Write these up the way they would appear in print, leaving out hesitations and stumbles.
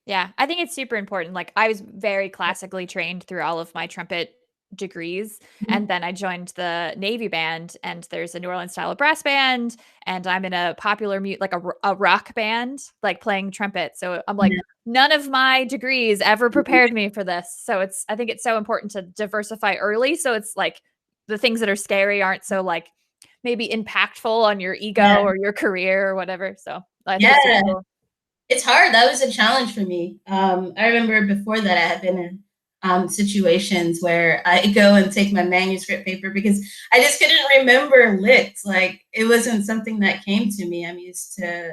Yeah, I think it's super important. Like I was very classically trained through all of my trumpet degrees, and then I joined the Navy band, and there's a New Orleans style of brass band, and I'm in a popular like a rock band, like playing trumpet. So I'm like, none of my degrees ever prepared me for this. So I think it's so important to diversify early. So it's like the things that are scary aren't so like maybe impactful on your ego Yeah. or your career or whatever. So I think it's super Yeah. cool. It's hard. That was a challenge for me. I remember before that I had been in situations where I go and take my manuscript paper because I just couldn't remember licks. Like it wasn't something that came to me. I'm used to.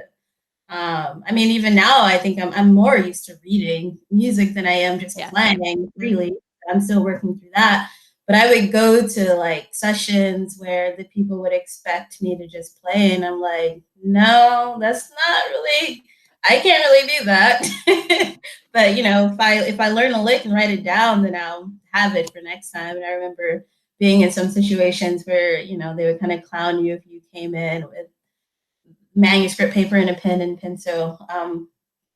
I mean, even now, I think I'm more used to reading music than I am just Yeah, same. playing Mhm. freely. I'm still working through that. But I would go to like sessions where the people would expect me to just play, and I'm like, no, that's not really. I can't really do that. But you know, if I learn a lick and write it down, then I'll have it for next time. And I remember being in some situations where they would kind of clown you if you came in with manuscript paper and a pen and pencil.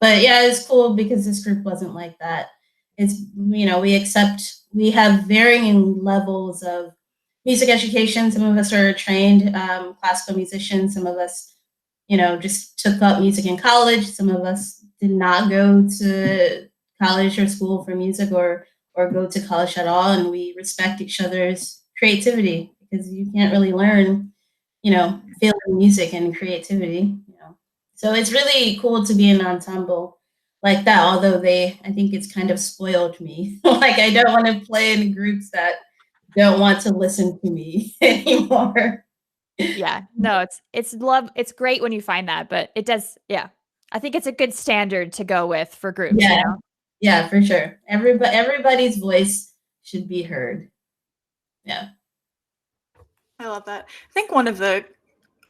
But yeah, it's cool because this group wasn't like that. It's we have varying levels of music education. Some of us are trained classical musicians. Some of us, just took up music in college. Some of us did not go to college or school for music or go to college at all. And we respect each other's creativity because you can't really learn feeling music and creativity. So it's really cool to be in an ensemble like that, although I think it's kind of spoiled me. Like I don't want to play in groups that don't want to listen to me anymore. Yeah. No, it's great when you find that, but it does, yeah. I think it's a good standard to go with for groups, you Yeah, know? yeah, for sure. Everybody's voice should be heard. Yeah. I love that. I think one of the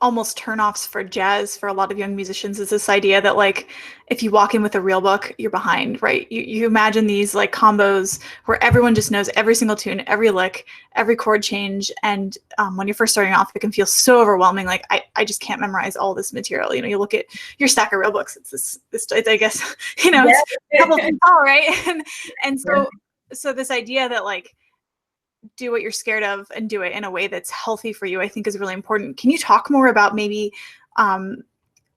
almost turnoffs for jazz for a lot of young musicians is this idea that like if you walk in with a real book, you're behind, right? You imagine these like combos where everyone just knows every single tune, every lick, every chord change, and when you're first starting off, it can feel so overwhelming. Like I just can't memorize all this material. You look at your stack of real books. It's this I guess Yeah. it's a couple things tall, right? And so this idea that like do what you're scared of and do it in a way that's healthy for you, I think is really important. Can you talk more about maybe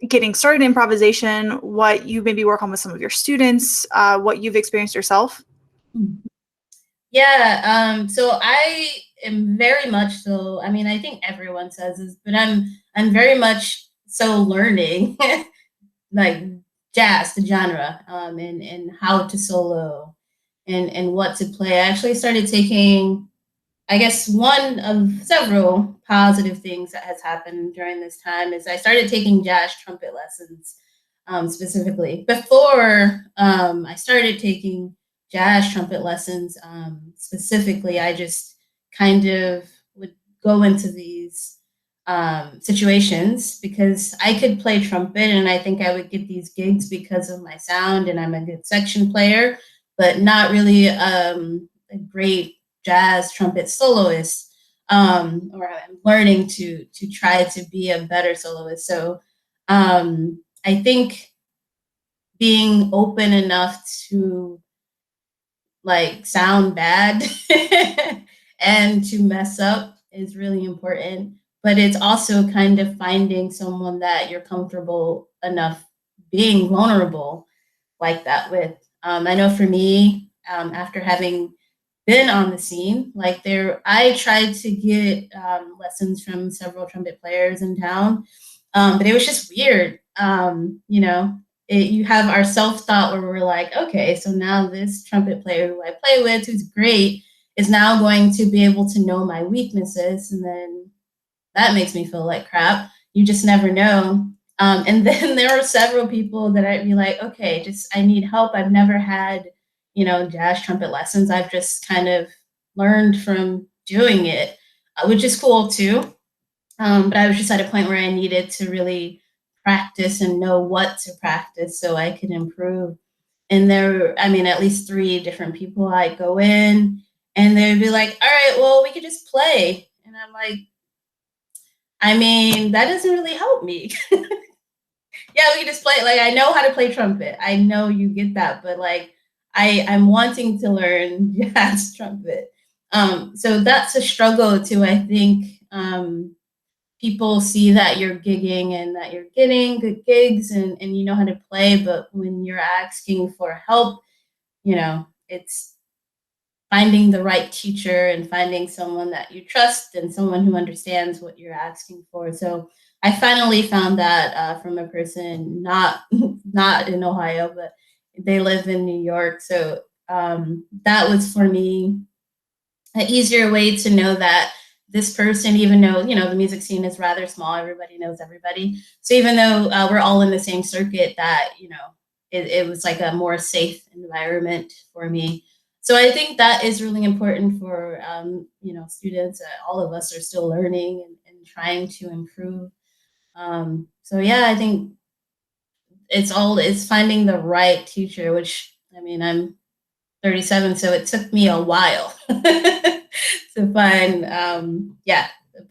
getting started in improvisation, what you maybe work on with some of your students, what you've experienced yourself? Yeah, so I am very much so. I mean, I think everyone says this, but I'm very much so learning like jazz, the genre, and how to solo and what to play. I actually started taking, I guess, one of several positive things that has happened during this time is I started taking jazz trumpet lessons, specifically. Before I started taking jazz trumpet lessons, specifically, I just kind of would go into these situations because I could play trumpet and I think I would get these gigs because of my sound and I'm a good section player, but not really a great jazz trumpet soloist, or I'm learning to try to be a better soloist. So I think being open enough to like sound bad and to mess up is really important. But it's also kind of finding someone that you're comfortable enough being vulnerable like that with. I know for me, after having been on the scene, like I tried to get lessons from several trumpet players in town, but it was just weird. You have our self-thought where we're like, okay, so now this trumpet player who I play with, who's great, is now going to be able to know my weaknesses, and then that makes me feel like crap. You just never know. And then there are several people that I'd be like, okay, just I need help. I've never had, jazz trumpet lessons. I've just kind of learned from doing it, which is cool too. But I was just at a point where I needed to really practice and know what to practice so I could improve. And I mean, at least three different people I'd go in and they'd be like, all right, well, we could just play. And I'm like, I mean, that doesn't really help me. yeah, we can just play. Like, I know how to play trumpet. I know you get that, but like, I'm wanting to learn jazz trumpet. So that's a struggle too. I think people see that you're gigging and that you're getting good gigs and you know how to play, but when you're asking for help, it's finding the right teacher and finding someone that you trust and someone who understands what you're asking for. So I finally found that from a person not not in Ohio, but they live in New York. So that was for me an easier way to know that this person, even though the music scene is rather small, everybody knows everybody. So even though we're all in the same circuit, that it was like a more safe environment for me. So I think that is really important for students. All of us are still learning and trying to improve. So yeah, I think it's finding the right teacher, which I mean I'm 37, so it took me a while to find a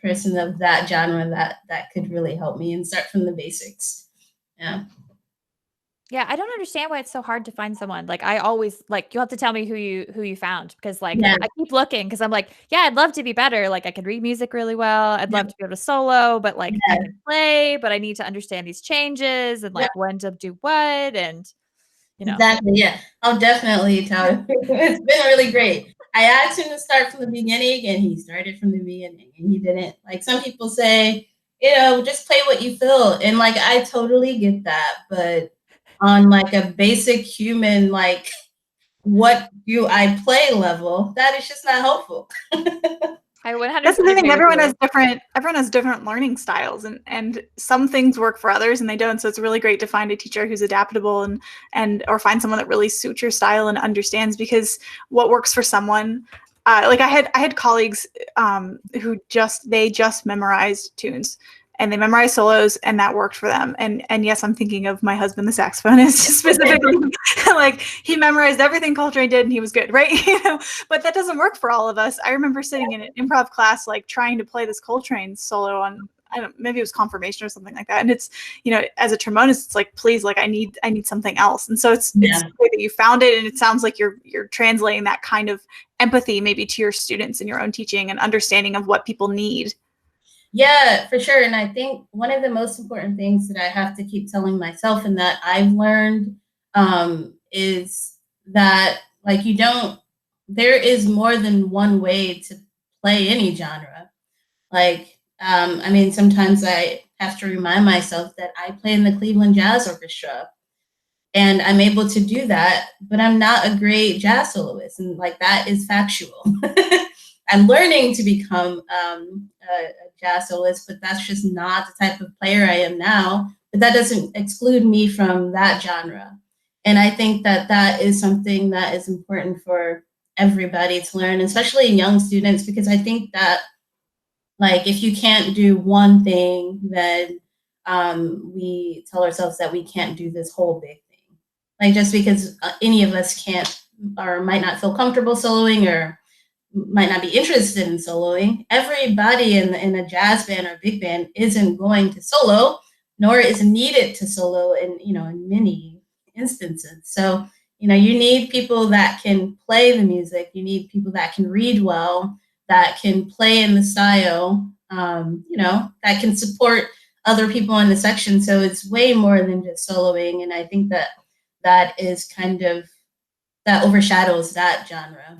person of that genre that could really help me and start from the basics. Yeah. Yeah, I don't understand why it's so hard to find someone. Like I always like you'll have to tell me who you found because like Yeah. I keep looking because I'm like, yeah, I'd love to be better. Like I could read music really well. I'd love to be able to solo, but like I Yeah. can play, but I need to understand these changes and Yeah. like when to do what and Exactly. Yeah. I'll definitely tell you. It's been really great. I asked him to start from the beginning and he started from the beginning and he didn't. Like some people say, just play what you feel. And like I totally get that. But on like a basic human, like what do I play level, that is just not helpful. I 100% That's the agree thing. with you. Everyone has different learning styles, and some things work for others and they don't. So it's really great to find a teacher who's adaptable and or find someone that really suits your style and understands, because what works for someone, like I had colleagues who just memorized tunes and they memorized solos and that worked for them. And yes, I'm thinking of my husband, the saxophonist, specifically. Like he memorized everything Coltrane did and he was good, right? But that doesn't work for all of us. I remember sitting in an improv class, like trying to play this Coltrane solo on, maybe it was confirmation or something like that. And it's, as a trombonist, it's like, please, like I need something else. And so it's great that you found it. And it sounds like you're translating that kind of empathy maybe to your students in your own teaching and understanding of what people need. Yeah, for sure. And I think one of the most important things that I have to keep telling myself and that I've learned is that like there is more than one way to play any genre. Like, I mean, sometimes I have to remind myself that I play in the Cleveland Jazz Orchestra and I'm able to do that, but I'm not a great jazz soloist. And like that is factual. I'm learning to become a jazz soloist, but that's just not the type of player I am now. But that doesn't exclude me from that genre. And I think that that is something that is important for everybody to learn, especially young students, because I think that like if you can't do one thing, then we tell ourselves that we can't do this whole big thing. Like just because any of us can't or might not feel comfortable soloing or might not be interested in soloing, everybody in a jazz band or big band isn't going to solo, nor is needed to solo in many instances. So, you need people that can play the music. You need people that can read well, that can play in the style, that can support other people in the section. So it's way more than just soloing. And I think that is kind of, that overshadows that genre.